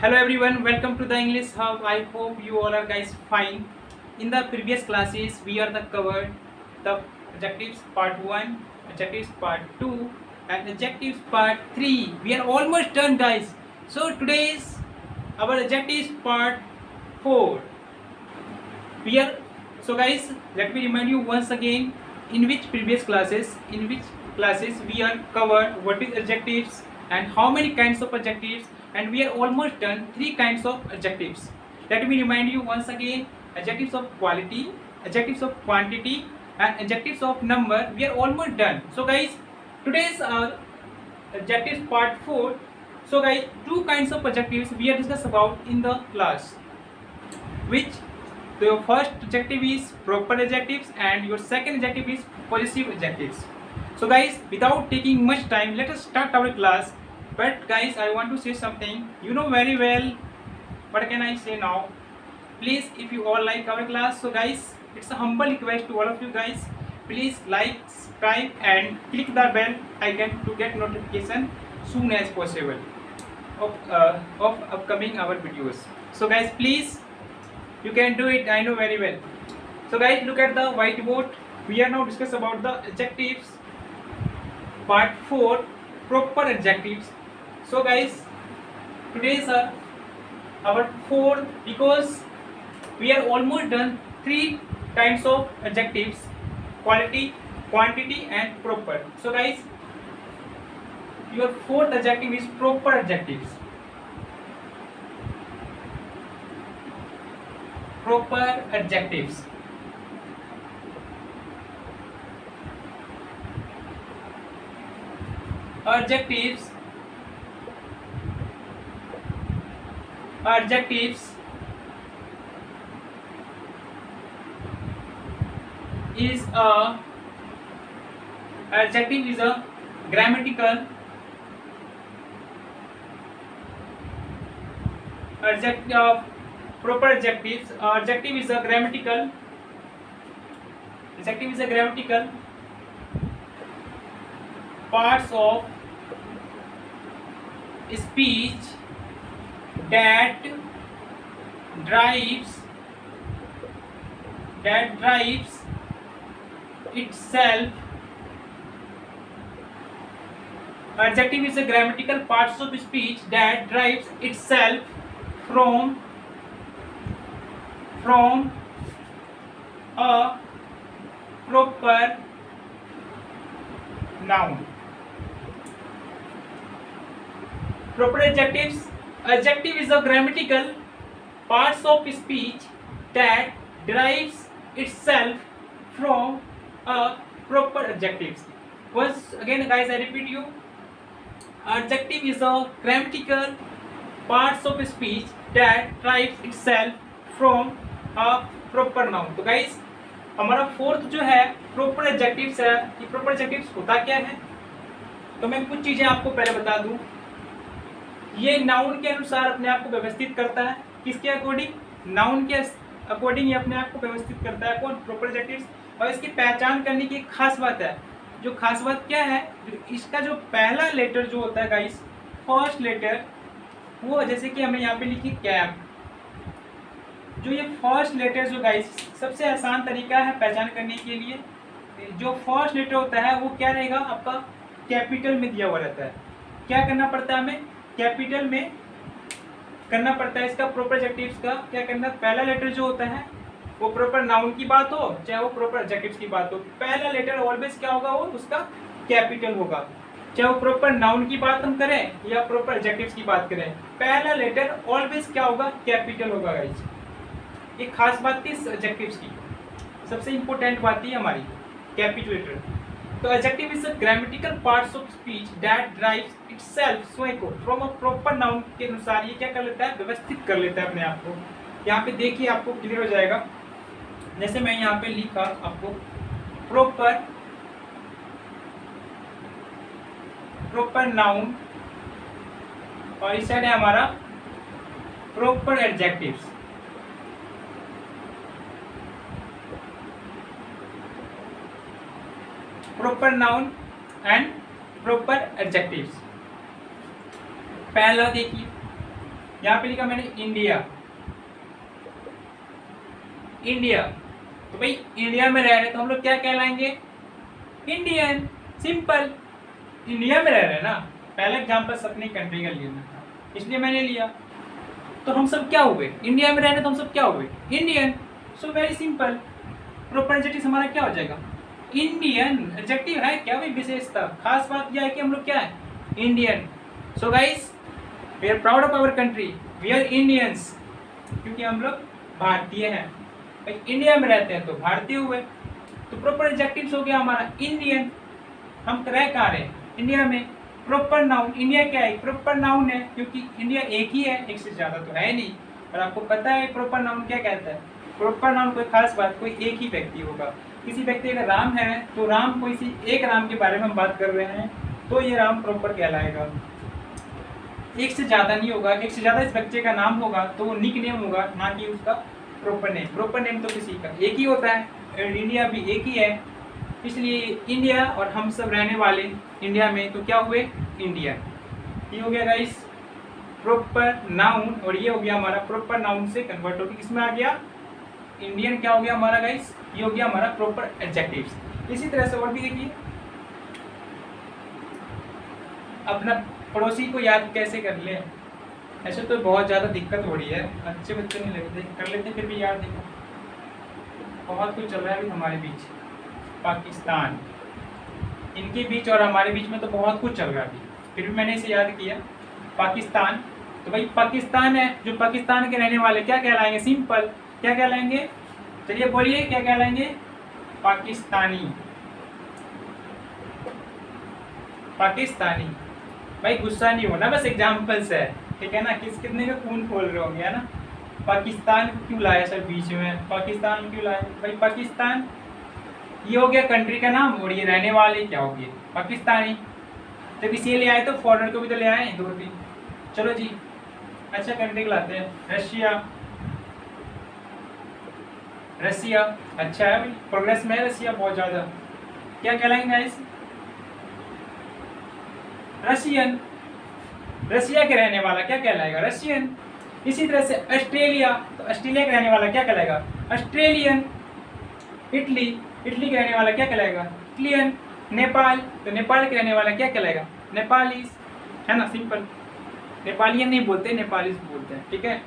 Hello everyone, welcome to the English Hub. I hope you all are guys fine. In the previous classes, we are the covered the adjectives part 1, adjectives part 2 and adjectives part 3. We are almost done guys. So today is our adjectives part 4. We are so guys, let me remind you once again in which classes we are covered what is adjectives and how many kinds of adjectives, and we are almost done three kinds of adjectives. Let me remind you once again: adjectives of quality, adjectives of quantity and adjectives of number. We are almost done. So guys, today's adjectives part 4. So guys, two kinds of adjectives we are discuss about in the class, which your first adjective is proper adjectives and your second adjective is possessive adjectives. So guys, without taking much time, let us start our class. But guys, I want to say something. You know very well what can I say now. Please, if you all like our class, so guys, it's a humble request to all of you guys. Please like, subscribe and click the bell icon to get notification soon as possible of upcoming our videos. So guys, please, you can do it, I know very well. So guys, look at the whiteboard. We are now discuss about the adjectives part 4, proper adjectives. So guys, today is our fourth, because we are almost done three kinds of adjectives: quality, quantity and proper. So guys, your fourth adjective is proper adjectives. Proper adjectives. Adjectives is a adjective is a grammatical adjective. Proper adjectives, adjective is a grammatical parts of speech that drives itself. Adjective is a grammatical parts of speech that drives itself from a proper noun. Proper adjectives. Adjective is a grammatical parts of speech that derives itself from a proper adjectives. Once again guys, I repeat you. Adjective is a grammatical parts of speech that derives itself from a proper noun. तो guys, हमारा fourth जो है proper adjectives है. ये proper adjectives होता क्या है, तो मैं कुछ चीजें आपको पहले बता दूं. ये नाउन के अनुसार अपने आप को व्यवस्थित करता है. किसके अकॉर्डिंग? नाउन के अकॉर्डिंग ये अपने आप को व्यवस्थित करता है. कौन? Proper adjectives. और इसकी पहचान करने की एक खास बात है. जो खास बात क्या है, इसका जो पहला लेटर जो होता है गाइस, फर्स्ट लेटर, वो जैसे कि हमें यहाँ पे लिखी कैप. जो ये फर्स्ट लेटर जो गाइस, सबसे आसान तरीका है पहचान करने के लिए. जो फर्स्ट लेटर होता है वो क्या रहेगा आपका, कैपिटल में दिया हुआ रहता है. क्या करना पड़ता है हमें? कैपिटल में करना पड़ता है. इसका प्रॉपर एडजेक्टिव्स का क्या करना, पहला लेटर जो होता है वो प्रॉपर नाउन की बात हो चाहे वो प्रॉपर एडजेक्टिव्स की बात हो, पहला लेटर ऑलवेज क्या होगा, वो उसका कैपिटल होगा. चाहे वो प्रॉपर नाउन की बात हम करें या प्रॉपर एडजेक्टिव्स की बात करें, पहला लेटर ऑलवेज क्या होगा, कैपिटल होगा गाइस. एक खास बात थी एडजेक्टिव्स की, सबसे इंपॉर्टेंट बात थी हमारी कैपिटल लेटर. तो adjective is a grammatical parts of speech that drives itself, स्वयं को फ्रॉम अ प्रॉपर नाउन के अनुसार ये क्या कर लेता है, व्यवस्थित कर लेता है अपने आप को. यहाँ पे देखिए आपको क्लियर हो जाएगा. जैसे मैं यहाँ पे लिखा आपको प्रॉपर नाउन, और इस साइड है हमारा proper adjectives. proper noun and proper adjectives. पहला देखिए, यहाँ पे लिखा मैंने इंडिया, इंडिया। तो भाई इंडिया में रह रहे तो हम लोग क्या कहलाएंगे? Indian, simple. इंडिया में रह रहे हैं ना, पहला एग्जाम्पल अपनी कंट्री का लेना था इसलिए मैंने लिया। तो हम सब क्या हुए? इंडिया में रह रहे तो हम सब क्या हुए? Indian. So very simple. Proper adjective हमारा क्या हो जाएगा? इंडियन। एडजेक्टिव है क्या भाई? विशेषता, खास बात यह है कि हम लोग क्या है? Indian. So guys, we are proud of our country, we are Indians, क्योंकि हम लोग भारतीय हैं। भाई इंडिया में रहते हैं तो भारतीय हुए। तो प्रॉपर एडजेक्टिव्स हो गया हमारा इंडियन। हम रह कहाँ रहे? इंडिया में। प्रॉपर नाउन, इंडिया क्या है? प्रॉपर नाउन है, क्योंकि इंडिया एक ही है, एक से ज्यादा तो है नहीं। और आपको पता है प्रॉपर नाउन क्या कहता है? प्रॉपर नाउन कोई खास बात, कोई एक ही व्यक्ति होगा। किसी व्यक्ति अगर राम है तो राम, कोई सी एक राम के बारे में हम बात कर रहे हैं तो ये राम प्रॉपर कहलाएगा। एक से ज्यादा नहीं होगा, एक से ज्यादा इस बच्चे का नाम होगा तो वो निक नेम होगा, ना कि उसका प्रॉपर नेम। प्रॉपर नेम तो किसी का एक ही होता है, इंडिया भी एक ही है, इसलिए इंडिया और हम सब रहने वाले इंडिया में, तो क्या हुए? इंडिया। ये हो गया गाइस प्रॉपर नाउन, और ये हो गया हमारा प्रॉपर नाउन से कन्वर्ट होकर किसमें आ गया? इंडियन। क्या हो गया हमारा गाइस? ये हो गया हमारा प्रॉपर एडजेक्टिव्स। इसी तरह से और भी देखिए, अपना पड़ोसी को याद कैसे कर ले? ऐसे तो बहुत ज़्यादा दिक्कत हो रही है, अच्छे बच्चे नहीं लगते, कर लेते फिर भी याद। देखो बहुत कुछ चल रहा है अभी हमारे बीच, पाकिस्तान, इनके बीच और हमारे बीच में तो बहुत कुछ चल रहा है अभी, फिर भी मैंने इसे याद किया, पाकिस्तान। तो भाई पाकिस्तान है, जो पाकिस्तान के रहने वाले क्या कहलाएंगे? सिंपल, क्या कहलाएंगे? चलिए बोलिए, क्या कहलाएंगे? पाकिस्तानी, पाकिस्तानी। भाई गुस्सा नहीं होना, बस एग्जाम्पल्स है, ठीक है ना? कितने का खून खोल रहे होंगे, है ना? पाकिस्तान क्यों लाया सर बीच में? पाकिस्तान क्यों लाया भाई? पाकिस्तान ये हो गया कंट्री का नाम, और ये रहने वाले क्या हो गए? पाकिस्तानी। जब इसे ले आए तो फॉरेनर को भी तो ले आए 2-3। चलो जी, अच्छा कंट्री लाते हैं, रशिया। रसिया अच्छा है भाई, प्रोग्रेस में है रसिया बहुत ज़्यादा। क्या कहलाएंगे गाइस? रशियन। रसिया के रहने वाला क्या कहलाएगा? रशियन। इसी तरह से ऑस्ट्रेलिया, तो ऑस्ट्रेलिया के रहने वाला क्या कहलाएगा? ऑस्ट्रेलियन। इटली, इटली के रहने वाला क्या कहलाएगा? इटलियन। नेपाल, तो नेपाल के रहने वाला क्या कहलाएगा? नेपालीस, है ना? सिंपल। नेपालियन नहीं बोलते, नेपालीस बोलते हैं, ठीक है?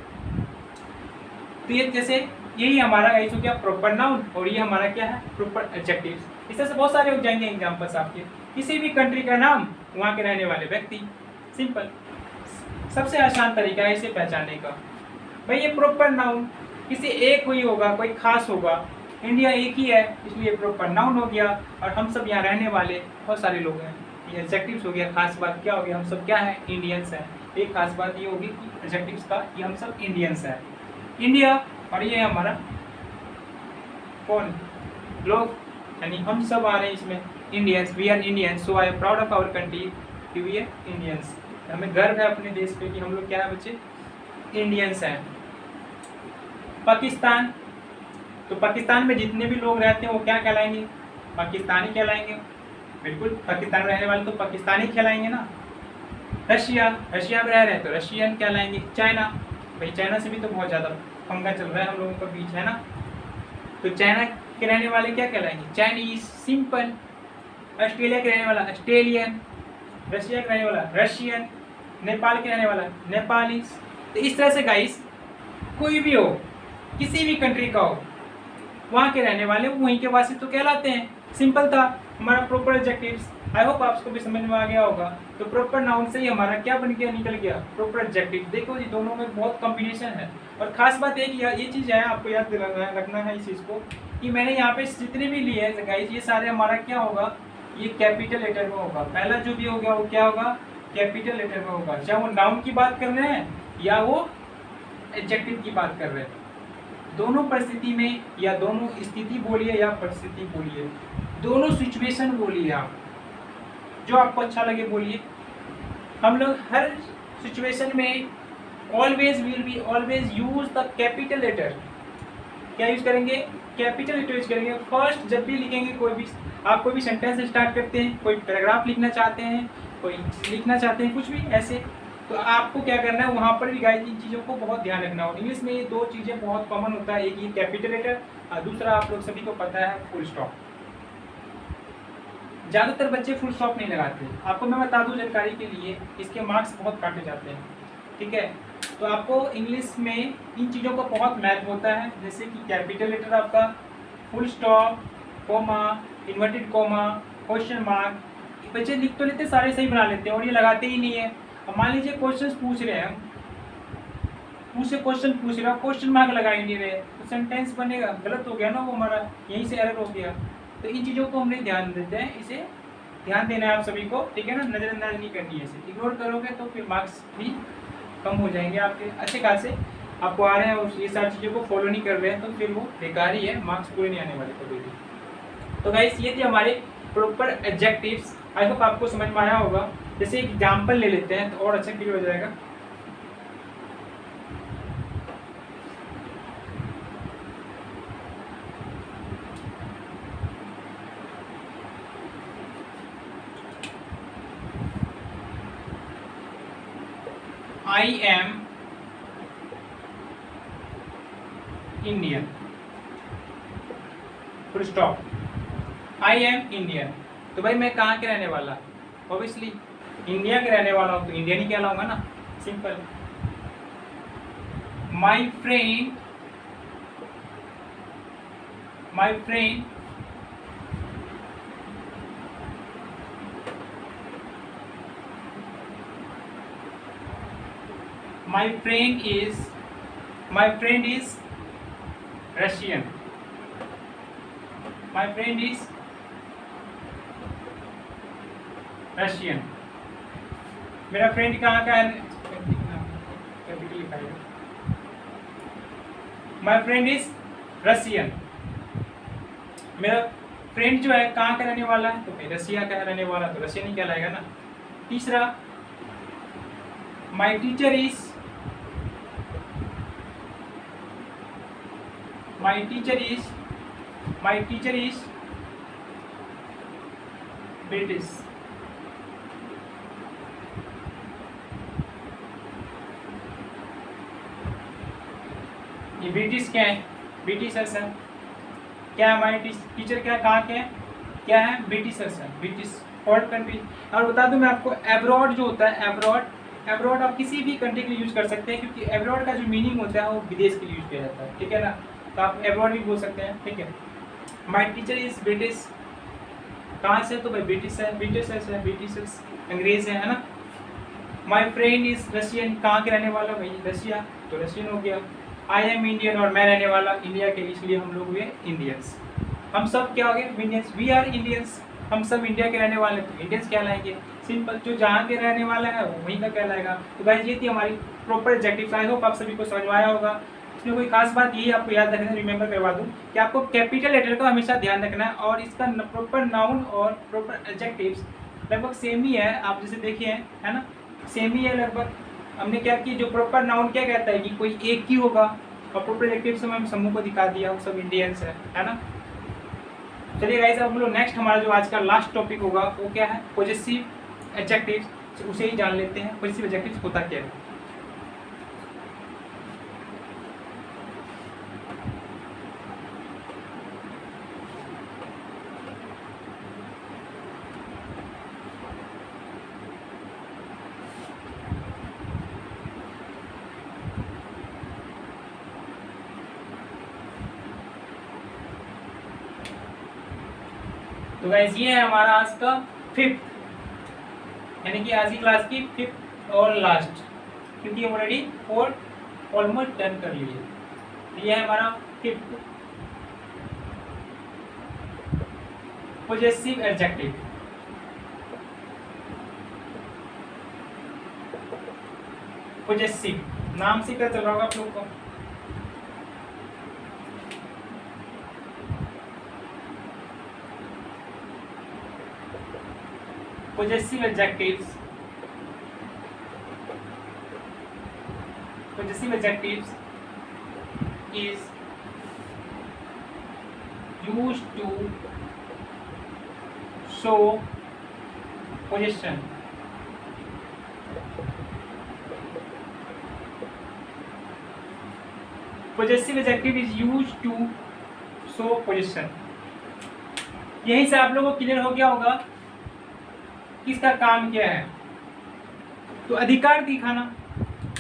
तो ये जैसे यही हमारा गाइस हो गया प्रॉपर नाउन, और ये हमारा क्या है? Proper adjectives. इस तरह से बहुत सारे हो जाएंगे एग्जांपल्स आपके। किसी भी कंट्री का नाम, वहाँ के रहने वाले व्यक्ति, सिंपल। सबसे आसान तरीका है इसे पहचानने का। भाई ये प्रॉपर नाउन किसी एक कोई होगा, कोई खास होगा, इंडिया एक ही है इसलिए प्रॉपर नाउन हो गया, और हम सब यहाँ रहने वाले बहुत सारे लोग हैं, ये एडजेक्टिव्स हो गया। खास बात क्या हो गया? हम सब क्या है? इंडियंस हैं। एक खास बात ये होगी कि एडजेक्टिव्स का, ये हम सब इंडियंस हैं, इंडिया। और ये हमारा कौन? लोग, यानी हम सब आ रहे हैं इसमें, Indians. We are Indians, so I am proud of our country कि वी आर इंडियंस। हमें गर्व है अपने देश पे कि हम लोग क्या है बच्चे? इंडियंस हैं। पाकिस्तान, तो पाकिस्तान में जितने भी लोग रहते हैं वो क्या कहलाएंगे? पाकिस्तानी कहलाएंगे। बिल्कुल, पाकिस्तान में रहने वाले तो पाकिस्तानी कहलाएंगे ना। रशिया, रशिया में रह रहे हैं तो रशियन कहलाएंगे। चाइना, भाई चाइना से भी तो बहुत ज़्यादा पंगा चल रहा है हम लोगों के बीच, है ना? तो चाइना के रहने वाले क्या कहलाएंगे? Chinese, simple. ऑस्ट्रेलिया के रहने वाला ऑस्ट्रेलियन, रशिया के रहने वाला रशियन, नेपाल के रहने वाला नेपालीस। तो इस तरह से गाइस कोई भी हो, किसी भी कंट्री का हो, वहाँ के रहने वाले वहीं के वासी तो कहलाते हैं। सिंपल था हमारा प्रॉपर एडजेक्टिव्स। आई होप आपको भी समझ में आ गया होगा। तो प्रॉपर नाउन से ही हमारा क्या बन गया? निकल गया प्रॉपर एडजेक्टिव। देखो जी, दोनों में बहुत कॉम्बिनेशन है। और खास बात एक ये चीज़ है, आपको याद दिलाना है, रखना है इस चीज़ को, कि मैंने यहाँ पे जितने भी लिए हैं गाइस, ये सारे हमारा क्या होगा? ये कैपिटल लेटर में होगा। पहला जो भी होगा वो क्या होगा? कैपिटल लेटर में होगा, चाहे वो नाउन की बात कर रहे हैं या वो एडजेक्टिव की बात कर रहे हैं। दोनों परिस्थिति में, या दोनों स्थिति बोलिए या परिस्थिति बोलिए, दोनों सिचुएशन बोलिए, आप जो आपको अच्छा लगे बोलिए। हम लोग हर सिचुएशन में always will be always use the capital letter. क्या यूज करेंगे? कैपिटल लेटर यूज करेंगे। फर्स्ट जब भी लिखेंगे, कोई भी आप कोई भी सेंटेंस स्टार्ट करते हैं, कोई पैराग्राफ लिखना चाहते हैं, कोई लिखना चाहते हैं, कुछ भी ऐसे, तो आपको क्या करना है, वहाँ पर भी गाइस इन चीज़ों को बहुत ध्यान रखना होगा। इंग्लिश में ये दो चीज़ें बहुत कॉमन होता है, एक ये कैपिटल लेटर और दूसरा आप लोग सभी को पता है फुल स्टॉप। ज़्यादातर बच्चे फुल स्टॉप नहीं लगाते। आपको मैं बता दूं जानकारी के लिए, इसके मार्क्स बहुत काटे जाते हैं, ठीक है। तो आपको इंग्लिश में इन चीज़ों का बहुत महत्व होता है, जैसे कि कैपिटल लेटर आपका, full stop, comma, inverted comma, question mark. बच्चे लिख तो लेते, सारे सही बना लेते हैं और ये लगाते ही नहीं है। अब मान लीजिए क्वेश्चन पूछ रहे हैं, मुझसे क्वेश्चन पूछ रहे हो, क्वेश्चन मार्क लगा ही नहीं रहे, तो सेंटेंस बनेगा गलत हो गया ना, वो हमारा यहीं से एरर हो गया। तो इन चीज़ों को हमने ध्यान देते हैं, इसे ध्यान देना है आप सभी को, ठीक है ना। नज़रअंदाज नहीं करनी है, इसे इग्नोर करोगे तो फिर मार्क्स भी कम हो जाएंगे आपके अच्छे खासे। आपको आ रहे हैं और ये सारी चीज़ों को फॉलो नहीं कर रहे हैं तो फिर वो बेकार ही है, मार्क्स पूरे नहीं आने वाले कभी भी। तो गाइस ये थे हमारे प्रॉपर एडजेक्टिव्स। आई होप आपको समझ में आया होगा। जैसे एक एग्जाम्पल ले लेते हैं तो और अच्छा क्लियर हो जाएगा। I am Indian, full stop. I am Indian, तो भाई मैं कहाँ के रहने वाला, ऑब्वियसली इंडिया के रहने वाला हूँ तो इंडियन ही कहलाऊंगा ना, simple. My friend my friend is Russian. My friend is Russian. मेरा फ्रेंड कहाँ का है, कैपिटल लिखा है। My friend is Russian. मेरा फ्रेंड जो है कहाँ का रहने वाला है, तो भाई रसिया का रहने वाला, तो रशियन ही कहलाएगा ना। तीसरा, My teacher is British. ये ब्रिटिश क्या है, ब्रिटिशर्स है। क्या है हमारे टीचर, क्या कहाँ के हैं, क्या है, ब्रिटिशर्स है, ब्रिटिश फॉरेन कंट्री। और बता दूं मैं आपको, एब्रॉड जो होता है, एब्रॉड आप किसी भी कंट्री के लिए यूज कर सकते हैं, क्योंकि एब्रॉड का जो मीनिंग होता है वो विदेश के लिए यूज किया जाता है, ठीक है ना। तो आप एब्रॉड भी बोल सकते हैं, ठीक है। माई टीचर इज ब्रिटिश, कहाँ से, तो भाई ब्रिटिश है, ब्रिटिशर्स अंग्रेज है ना। माई फ्रेंड इज रशियन, कहाँ के रहने वाला, भाई रशिया, तो रशियन हो गया। आई एम इंडियन, और मैं रहने वाला इंडिया के, इसलिए हम लोग हुए इंडियंस। हम सब क्या हो गए, इंडियंस, वी आर इंडियंस। हम सब इंडिया के रहने वाले तो इंडियंस कहलाएंगे, सिंपल। जो जहाँ के रहने वाला है वो वहीं का कहलाएगा। तो गाइस ये थी हमारी प्रॉपर एडजेक्टिव। आई होप आप सभी को समझ में आया होगा। इसमें कोई खास बात यही आपको याद रखना, रिमेंबर करवा दूं कि आपको कैपिटल लेटर का हमेशा ध्यान रखना है, और इसका प्रॉपर नाउन और प्रॉपर एडजेक्टिव्स लगभग सेम ही है। आप जैसे देखिए है ना, सेम ही है लगभग। हमने क्या किया, जो प्रॉपर नाउन क्या कहता है कि कोई एक ही होगा, और प्रॉपर एडजेक्टिव से हम समूह को दिखा दिया, वो सब इंडियंस है ना। चलिए गाइस, अब हम लोग नेक्स्ट हमारा जो आज का लास्ट टॉपिक होगा वो क्या है, पॉजिटिव एडजेक्टिव्स, उसे ही जान लेते हैं। पॉजिटिव एडजेक्टिव्स होता क्या है। तो गाइस ये है हमारा आज का 5th, यानी कि आज की क्लास की 5th और लास्ट, क्योंकि हम ऑलरेडी 4 ऑलमोस्ट डन कर लिए। ये है हमारा 5th पॉजेसिव एडजेक्टिव। पॉजेसिव नाम से क्या चल रहा होगा आप लोग को। Possessive adjectives is used to show possession possessive adjective is used to show possession। यहीं से आप लोगों को क्लियर हो गया होगा किसका काम क्या है। तो अधिकार दिखाना,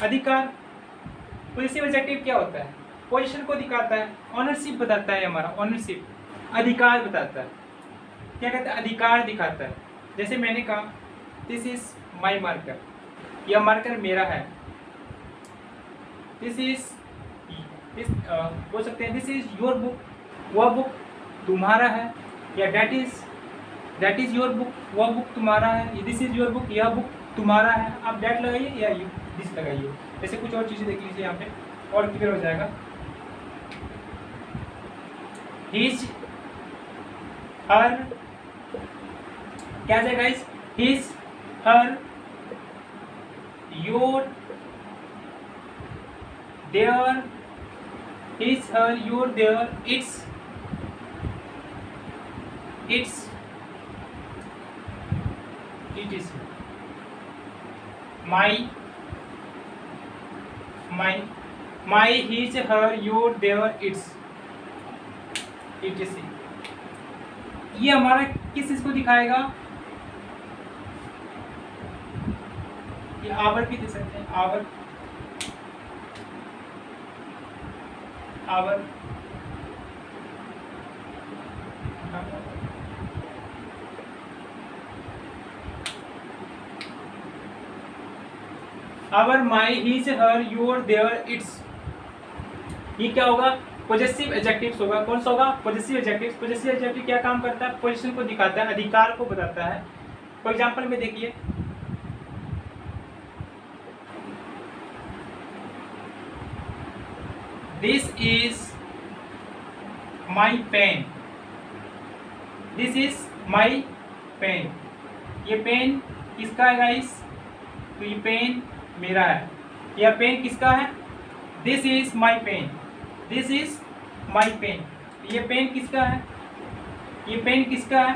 अधिकार possessive adjective क्या होता है, पोजीशन को दिखाता है, ऑनरशिप बताता है, हमारा ऑनरशिप अधिकार बताता है, क्या कहता है, अधिकार दिखाता है। जैसे मैंने कहा दिस इज माई मार्कर, यह मार्कर मेरा है। दिस इज बोल सकते हैं दिस इज योर बुक, वह बुक तुम्हारा है, या दैट इज योर बुक, वह बुक तुम्हारा है। दिस इज योर बुक, यह बुक तुम्हारा है। आप दैट लगाइए या यू दिस लगाइए, ऐसे कुछ और चीज़ें देख लीजिए यहाँ पे और क्लियर हो जाएगा। हिज हर क्या है guys, his her your their, his her your their, it's it is my his her your their, it's it is. ये हमारा किस चीज को दिखाएगा, ये आवर भी दे सकते हैं, our our, my, his, her, your, their, it's. ये क्या होगा, पॉजेसिव एडजेक्टिव्स होगा। कौन सा होगा, पॉजेसिव एडजेक्टिव्स। पॉजेसिव एडजेक्टिव क्या काम करता है, पोजीशन को दिखाता है, अधिकार को बताता है। फॉर एग्जांपल में देखिए, this is my pen, this is my pen. ये पेन किसका है गाइस, तो ये पेन मेरा है। यह पेन किसका है, this is my pen, this is my pen. ये पेन किसका है, ये पेन किसका है,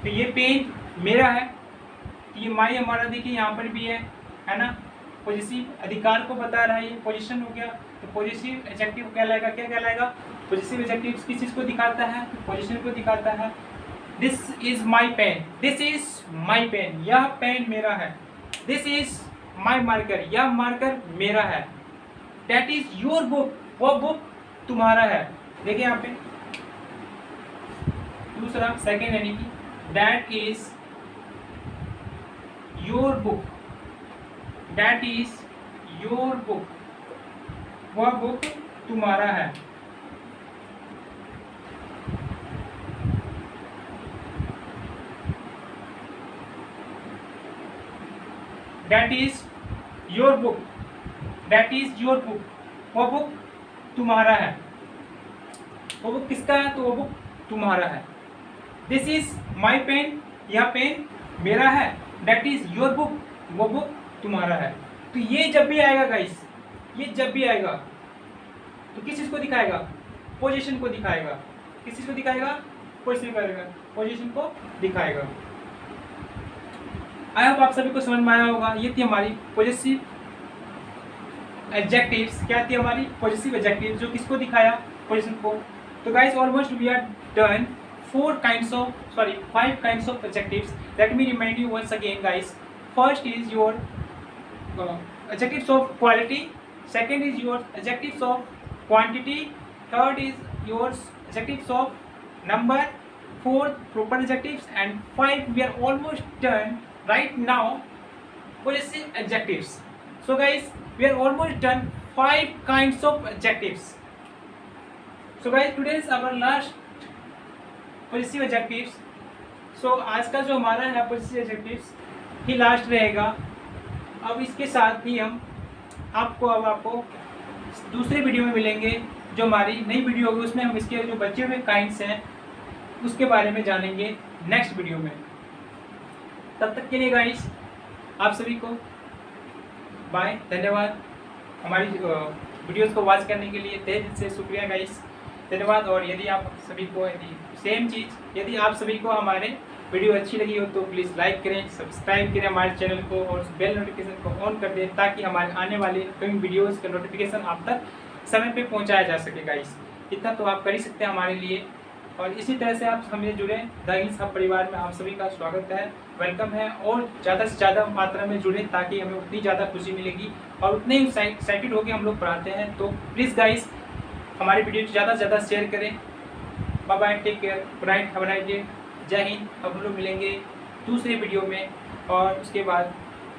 तो ये पेन मेरा है। ये माई हमारा देखिए यहाँ पर भी है ना, पॉजिटिव अधिकार को बता रहा है, ये पोजीशन हो गया। तो पॉजिटिव एडजेक्टिव क्या कहलाएगा, क्या कहलाएगा, पॉजिटिव एडजेक्टिव किस चीज़ को दिखाता है, पोजीशन को दिखाता है। This is my pen, this is my pen, यह पेन मेरा है। दिस इज माई मार्कर, यह मार्कर मेरा है। दैट इज योर बुक, वह बुक तुम्हारा है। देखिए यहाँ पे दूसरा सेकेंड यानी कि that is your book, that is your book, वह बुक तुम्हारा है। That is your book, that is your book, वह बुक तुम्हारा है। वो बुक किसका है, तो वो बुक तुम्हारा है। दिस इज माई पेन, यह पेन मेरा है। दैट इज योर बुक, वो बुक तुम्हारा है। तो ये जब भी आएगा गाइस, ये जब भी आएगा तो किस चीज को दिखाएगा, पोजीशन को दिखाएगा। किस चीज को दिखाएगा, पोजीशन को दिखाएगा। आई होप आप सभी को समझ में आया होगा। ये थी हमारी पॉजिटिव एडजेक्टिव्स। क्या थी हमारी पॉजिटिव एडजेक्टिव्स, जो किसको दिखाया, पोजीशन को। तो guys almost we are done 5 kinds of adjectives. Let me remind you once again guys. First is your adjectives of quality, second is your adjectives of quantity, third is your adjectives of number, fourth proper adjectives, and 5 we are almost done right now possessive adjectives. So guys, we are almost done 5 kinds of adjectives. So guys, today is our last possessive adjectives. So आज का जो हमारा है possessive adjectives ही last रहेगा। अब इसके साथ ही हम आपको दूसरे वीडियो में मिलेंगे। जो हमारी नई वीडियो होगी उसमें हम इसके जो बचे हुए काइंड्स हैं उसके बारे में जानेंगे नेक्स्ट वीडियो में। तब तक के लिए गाइस आप सभी को बाय, धन्यवाद। हमारी वीडियोस को वॉच करने के लिए तहे दिल से शुक्रिया गाइस, धन्यवाद। और यदि आप सभी को यदि आप सभी को हमारे वीडियो अच्छी लगी हो तो प्लीज़ लाइक करें, सब्सक्राइब करें हमारे चैनल को और बेल नोटिफिकेशन को ऑन कर दें ताकि हमारे आने वाले अपकमिंग वीडियोस का नोटिफिकेशन आप तक समय पे पहुंचाया जा सके गाइस। इतना तो आप कर ही सकते हैं हमारे लिए। और इसी तरह से आप हमसे जुड़े द हिल्स हब परिवार में आप सभी का स्वागत है, वेलकम है। और ज़्यादा से ज़्यादा मात्रा में जुड़े ताकि हमें उतनी ज़्यादा खुशी मिलेगी और उतने ही एक्साइटेड होकर हम लोग पढ़ाते हैं। तो प्लीज़ गाइस हमारे वीडियो को ज़्यादा से ज़्यादा शेयर करें। Bye bye, take care, good night, have a nice day, जय हिंद। अब हम लोग मिलेंगे दूसरे वीडियो में और उसके बाद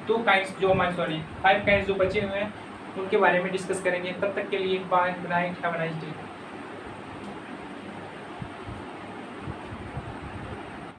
5 काइंड्स जो बचे हुए हैं उनके बारे में डिस्कस करेंगे। तब तक के लिए bye, good night, have a nice day.